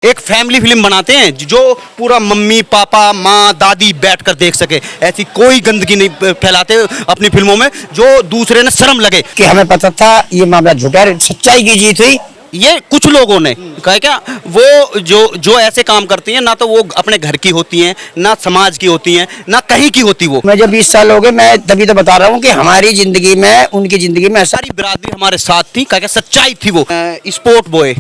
एक family film बनाते हैं जो पूरा मम्मी पापा माँ दादी बैठकर देख सके। ऐसी कोई गंदगी नहीं फैलाते अपनी फिल्मों में जो दूसरे ने शर्म लगे कि हमें पता था ये मामला झूठा है, सच्चाई की जीत हुई। ये कुछ लोगों ने कहा क्या वो जो ऐसे काम करती हैं ना तो वो अपने घर की होती हैं ना समाज की होती हैं ना कहीं की होती। वो मैं जब 20 साल हो गए, मैं तभी तो बता रहा हूँ कि हमारी जिंदगी में उनकी जिंदगी में ऐसा सारी बिरादरी हमारे साथ थी। क्या सच्चाई थी वो। स्पोर्ट बॉय,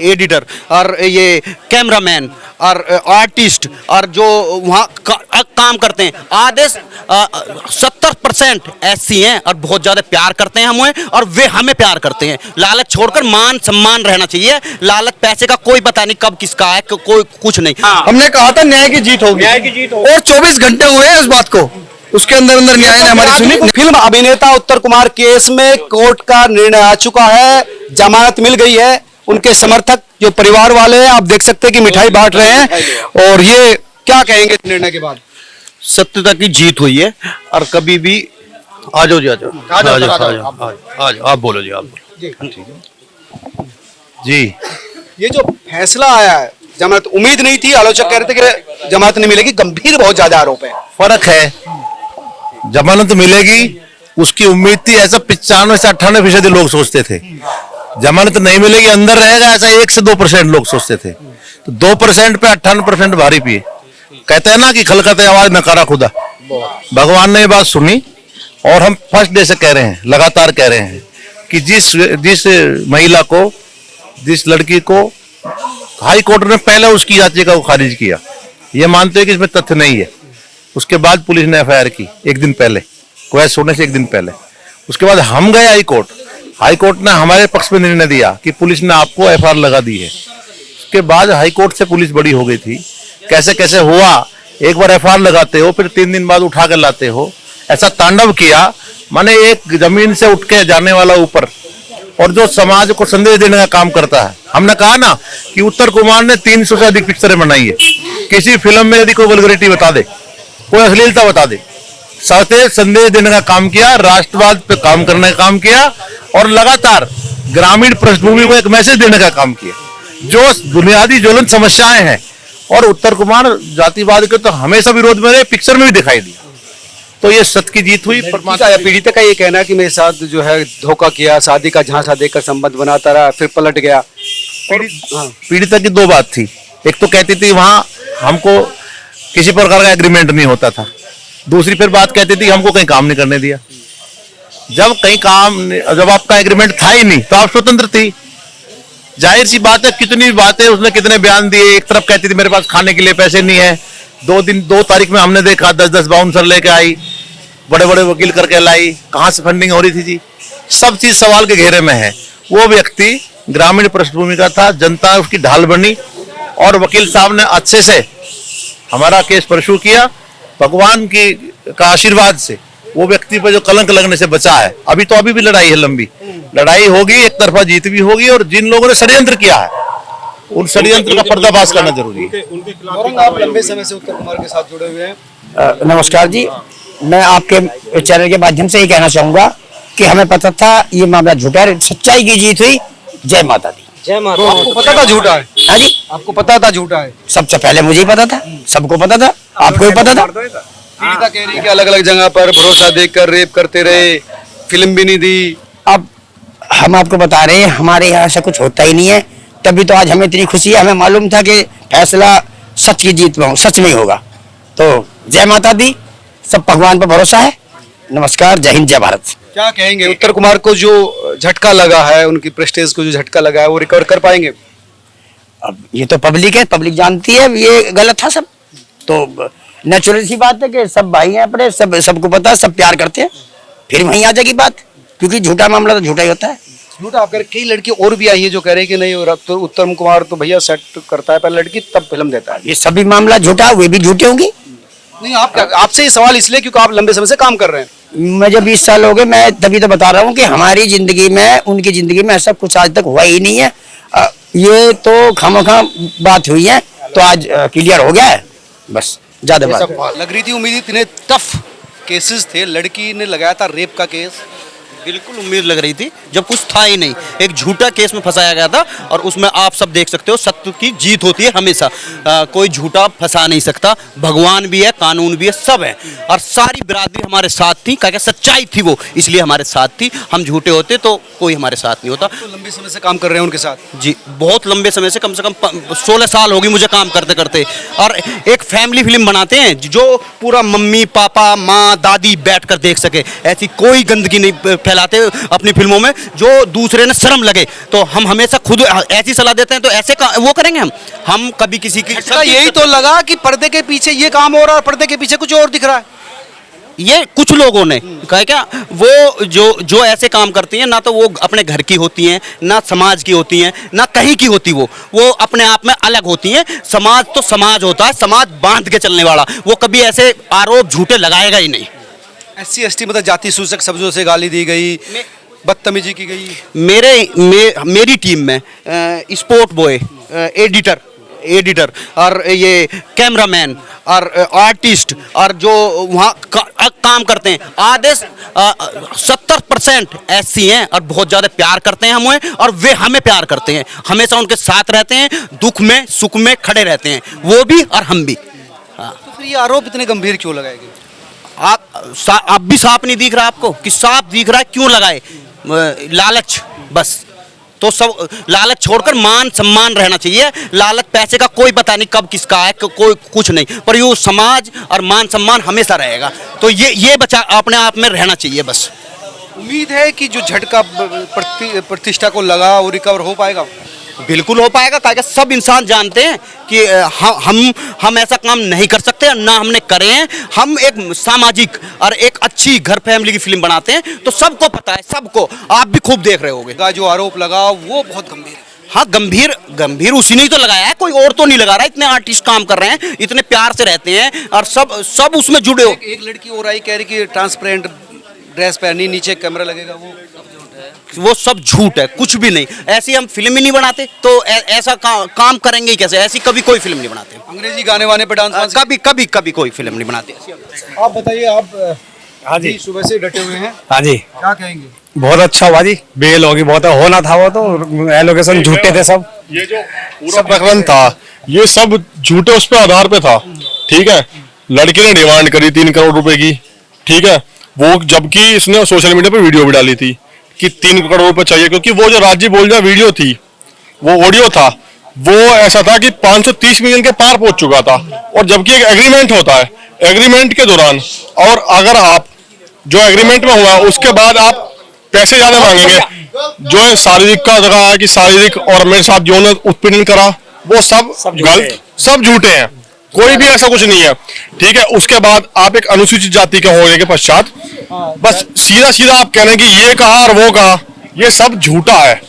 एडिटर और ये कैमरामैन और आर्टिस्ट और जो वहाँ काम करते हैं आधे 70% ऐसी हैं और बहुत ज़्यादा प्यार करते हैं हमें और वे हमें प्यार करते हैं। लालच छोड़कर मान सम्मान रहना चाहिए। लालच पैसे का कोई पता नहीं कब किसका है, कोई कुछ नहीं। हमने कहा था न्याय की जीत होगी, और 24 घंटे हुए हैं इस बात को, उसके अंदर अंदर न्याय ने हमारी सुनी। फिल्म अभिनेता उत्तर कुमार केस में कोर्ट का निर्णय आ चुका है, जमानत मिल गई है। उनके समर्थक जो परिवार वाले हैं आप देख सकते हैं कि मिठाई बांट रहे हैं। और ये क्या कहेंगे इस निर्णय के बाद? सत्यता की जीत हुई है और कभी भी आ जाओ जी, आ जाओ आप बोलो जी, आप बोलो जी। ये जो फैसला आया है, जमानत उम्मीद नहीं थी, आलोचक कह रहे थे कि जमानत नहीं मिलेगी, गंभीर बहुत ज्यादा आरोप है। फर्क है, जमानत मिलेगी उसकी उम्मीद थी, ऐसा 95 से 98% लोग सोचते थे। जमानत नहीं मिलेगी अंदर रहेगा, ऐसा 1 से 2% लोग सोचते थे। तो 2% पे 98% भारी पिए। कहते हैं ना कि खलकत आवाज नकारा खुदा। भगवान ने ये बात सुनी और हम फर्स्ट डे से कह रहे हैं, लगातार कह रहे हैं कि जिस महिला को, जिस लड़की को हाई कोर्ट ने पहले उसकी याचिका को खारिज किया, ये मानते हैं कि इसमें तथ्य नहीं है। उसके बाद पुलिस ने एफआईआर की एक दिन पहले, क्वेश्चन होने से एक दिन पहले। उसके बाद हम गए हाई कोर्ट ने हमारे पक्ष में निर्णय दिया कि पुलिस ने आपको एफआईआर लगा दी है। उसके बाद हाई कोर्ट से पुलिस बड़ी हो गई थी। कैसे कैसे हुआ, एक बार एफआईआर लगाते हो फिर 3 दिन बाद उठा कर लाते हो, ऐसा तांडव किया। माने एक जमीन से उठ के जाने वाला ऊपर, और जो समाज को संदेश देने का काम करता है। हमने कहा ना कि उत्तर कुमार ने 300 से अधिक पिक्चरें बनाई है। किसी फिल्म में यदि कोई वल्गरिटी बता दे, कोई अश्लीलता बता दे, सत्य संदेश देने का काम किया, राष्ट्रवाद पे काम करने का काम किया और लगातार ग्रामीण पृष्ठभूमि को एक मैसेज देने का काम किया। जो बुनियादी ज्वलंत समस्याएं हैं, और उत्तर कुमार जातिवाद के तो हमेशा विरोध में रहे, पिक्चर में भी दिखाई दिया। तो ये सत्य की जीत हुई। पीड़िता का ये कहना है कि मेरे साथ जो है धोखा किया, शादी का झांसा देकर संबंध बनाता रहा, फिर पलट गया। पीड़िता की 2 बात थी। एक तो कहती थी वहां हमको किसी प्रकार का एग्रीमेंट नहीं होता था। दूसरी फिर बात कहती थी हमको कहीं काम नहीं करने दिया। जब आपका एग्रीमेंट था ही नहीं तो आप स्वतंत्र थी। जाहिर सी बात है, कितनी बातें उसने, कितने बयान दिए। एक तरफ कहती थी मेरे पास खाने के लिए पैसे नहीं है। 2 तारीख में हमने देखा 10-10 बाउंसर लेके आई, बड़े बड़े वकील करके लाई। कहाँ से फंडिंग हो रही थी जी? सब चीज सवाल के घेरे में है। वो व्यक्ति ग्रामीण पृष्ठभूमि का था, जनता उसकी ढाल बनी और वकील साहब ने अच्छे से हमारा केस परसू किया। भगवान का आशीर्वाद से वो व्यक्ति पर जो कलंक लगने से बचा है। अभी भी लड़ाई है, लंबी लड़ाई होगी, एक तरफा जीत भी होगी। और जिन लोगों ने षड्यंत्र किया है उन षड्यंत्र का पर्दाफाश करना जरूरी है। आप लंबे समय से उत्तर कुमार के साथ जुड़े हुए हैं। नमस्कार जी, मैं आपके चैनल के माध्यम से ही कहना चाहूंगा कि हमें पता था ये मामला झूठा है, सच्चाई की जीत हुई। जय माता दी। जय माता। आपको पता था झूठा है? हाँ जी, आपको पता था झूठा है? सबसे पहले मुझे ही पता था, सबको पता था, आपको भी पता था। पीड़िता कह रही है कि अलग अलग जगह पर भरोसा देकर रेप करते रहे, फिल्म भी नहीं दी। अब हम आपको बता रहे हैं हमारे यहाँ से कुछ होता ही नहीं है, तभी तो आज हमें इतनी खुशी है। हमें मालूम था कि फैसला सच की जीत में सच में होगा। तो जय माता दी, सब भगवान पर भरोसा है। नमस्कार, जय हिंद, जय भारत। क्या कहेंगे उत्तर कुमार को जो झटका लगा है, उनकी प्रेस्टेज को जो झटका लगा है, वो रिकवर कर पाएंगे? अब ये तो पब्लिक है, पब्लिक जानती है ये गलत था सब। तो नेचुरल सी बात है कि सब भाई हैं अपने, सबको पता है, सब प्यार करते हैं। फिर वहीं आ जाएगी बात, क्योंकि झूठा मामला तो झूठा ही होता है। झूठा आप कई लड़की और भी आई है जो कह रहे हैं कि नहीं, और तो उत्तम कुमार तो भैया सेट करता है पहले लड़की तब फिल्म देता है। ये सभी मामला झूठा, वे भी झूठे होंगे। नहीं, आपसे ये सवाल इसलिए क्योंकि आप लंबे समय से काम कर रहे हैं। मैं जब 20 साल हो गए, मैं तभी तो बता रहा हूँ कि हमारी जिंदगी में उनकी जिंदगी में ऐसा कुछ आज तक हुआ ही नहीं है। ये तो खामखा बात हुई है, तो आज क्लियर हो गया है, बस ज्यादा बात लग रही थी उम्मीद। इतने टफ केसेस थे, लड़की ने लगाया था रेप का केस, बिल्कुल उम्मीद लग रही थी जब कुछ था ही नहीं, एक झूठा केस में फंसाया गया था और उसमें आप सब देख सकते हो सत्य की जीत होती है हमेशा। कोई झूठा फंसा नहीं सकता, भगवान भी है, कानून भी है, सब है और सारी बिरादरी हमारे साथ थी, क्या सच्चाई थी वो, इसलिए हमारे साथ थी। हम झूठे होते तो कोई हमारे साथ नहीं होता। तो लंबे समय से काम कर रहे हैं उनके साथ? जी बहुत लंबे समय से, कम 16 साल होगी मुझे काम करते करते। और एक फैमिली फिल्म बनाते हैं जो पूरा मम्मी पापा माँ दादी बैठकर देख सके, ऐसी कोई गंदगी नहीं फैलाते अपनी फिल्मों में जो दूसरे ने शर्म लगे। तो हम हमेशा खुद ऐसी सलाह देते हैं, तो ऐसे वो करेंगे हम कभी किसी की। यही तो लगा कि पर्दे के पीछे ये काम हो रहा है, पर्दे के पीछे कुछ और दिख रहा है। ये कुछ लोगों ने कहा क्या, वो जो ऐसे काम करती हैं ना तो वो अपने घर की होती हैं, ना समाज की होती हैं, ना कहीं की होती, वो अपने आप में अलग होती हैं। समाज तो समाज होता है, समाज बांध के चलने वाला, वो कभी ऐसे आरोप झूठे लगाएगा ही नहीं। SC ST मतलब जाति सूचक शब्दों से गाली दी गई, बदतमीजी की गई। मेरी टीम में स्पोर्ट बॉय, एडिटर और ये कैमरामैन और आर्टिस्ट और जो वहाँ काम करते हैं, आधे 70% SC हैं और बहुत ज़्यादा प्यार करते हैं हमें और वे हमें प्यार करते हैं, हमेशा उनके साथ रहते हैं, दुख में सुख में खड़े रहते हैं, वो भी और हम भी। हाँ। तो फिर ये आरोप इतने गंभीर क्यों लगाए गए? आप भी साफ नहीं दिख रहा आपको कि साफ दिख रहा है, क्यों लगाए? लालच, बस। तो सब लालच छोड़कर मान सम्मान रहना चाहिए। लालच पैसे का कोई पता नहीं कब किसका है, कोई कुछ नहीं, पर ये समाज और मान सम्मान हमेशा रहेगा। तो ये बचा अपने आप में रहना चाहिए बस। उम्मीद है कि जो झटका प्रतिष्ठा को लगा वो रिकवर हो पाएगा। बिल्कुल हो पाएगा, क्या सब इंसान जानते हैं कि हम ऐसा काम नहीं कर सकते, ना हमने करे हैं। हम एक सामाजिक और एक अच्छी घर फैमिली की फिल्म बनाते हैं, तो सबको पता है, सबको। आप भी खूब देख रहे होगे। जो आरोप लगा वो बहुत गंभीर है। हाँ, गंभीर उसी ने ही तो लगाया है, कोई और तो नहीं लगा रहा। इतने आर्टिस्ट काम कर रहे हैं, इतने प्यार से रहते हैं और सब उसमें जुड़े हो। एक लड़की और आई कह रही कि ट्रांसपेरेंट ड्रेस पहनी, नीचे कैमरा लगेगा, वो सब झूठ है, कुछ भी नहीं। ऐसी हम फिल्म ही नहीं बनाते, तो ऐसा काम करेंगे ही कैसे? ऐसी कभी कोई फिल्म नहीं बनाते। अंग्रेजी गाने वाने पे डांस कभी कोई फिल्म नहीं बनाते। आप बताइए, आप हाँ जी सुबह से डटे हुए हैं, हाँ जी, क्या कहेंगे? बहुत अच्छा हुआ जी, बेल होगी, बहुत होना था वो तो एलोकेशन झूठे थे सब। ये जो पूरा प्रकरण था ये सब झूठे उस पे आधार पे था, ठीक है। लड़की ने डिमांड करी 3 करोड़ रुपए की, ठीक है, वो जबकि इसने सोशल मीडिया पे वीडियो भी डाली थी कि 3 करोड़ रुपए चाहिए, क्योंकि वो जो राजी बोल जा वीडियो थी, वो ऑडियो था, वो ऐसा था कि 530 मिलियन के पार पहुंच चुका था। और जबकि एक एग्रीमेंट होता है, एग्रीमेंट के दौरान और अगर आप जो एग्रीमेंट में हुआ उसके बाद आप पैसे ज्यादा मांगेंगे, जो है शारीरिक का जगह है कि शारीरिक और मेरे साथ यौन उत्पीड़न करा, वो सब गलत, सब झूठे हैं, कोई भी ऐसा कुछ नहीं है, ठीक है। उसके बाद आप एक अनुसूचित जाति के होने के पश्चात बस सीधा आप कहने की ये कहा और वो कहा, ये सब झूठा है,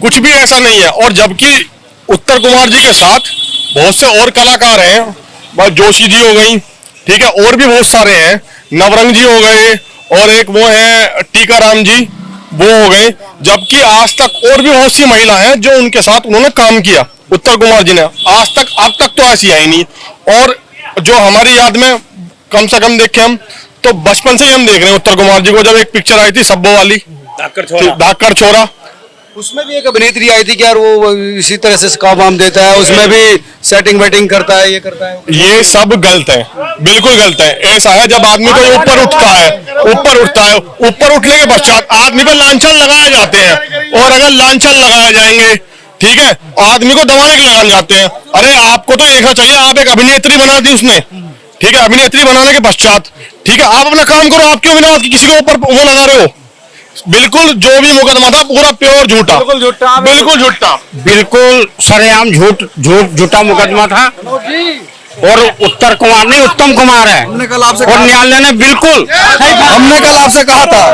कुछ भी ऐसा नहीं है। और जबकि उत्तर कुमार जी के साथ बहुत से और कलाकार हैं, बस जोशी जी हो गई, ठीक है, और भी बहुत सारे हैं, नवरंग जी हो गए और एक वो है टीकाराम जी, वो हो गए। जबकि आज तक और भी बहुत सी महिला हैं जो उनके साथ उन्होंने काम किया, उत्तर कुमार जी ने आज तक अब तक तो ऐसी आई नहीं। और जो हमारी याद में कम से कम देखे हम तो बचपन से ही हम देख रहे हैं उत्तर कुमार जी को। जब एक पिक्चर आई थी सब्बो वाली, धाकड़ छोरा, उसमें भी एक अभिनेत्री आई थी कि यार वो इसी तरह से काम वाम देता है, उसमें भी सेटिंग वेटिंग करता है, ये करता है। ये सब गलत है, बिल्कुल गलत है। ऐसा है जब आदमी को ऊपर उठता है, ऊपर उठने के पश्चात आदमी पर लांछन लगाए जाते हैं, और अगर लांछन लगाए जाएंगे, ठीक है, आदमी को दवाएं लगाने जाते हैं। अरे आपको तो देखना चाहिए, आप एक अभिनेत्री बना दी उसने, ठीक है, अभिनेत्री बनाने के पश्चात, ठीक है, आप अपना काम करो, आप क्यों बिना किसी के ऊपर वो लगा रहे हो? बिल्कुल जो भी मुकदमा था पूरा प्योर झूठा, बिल्कुल झूठा, बिल्कुल सरेआम झूठा मुकदमा था। और उत्तर कुमार नहीं, उत्तम कुमार है, और न्यायालय ने बिल्कुल, हमने कल आपसे कहा था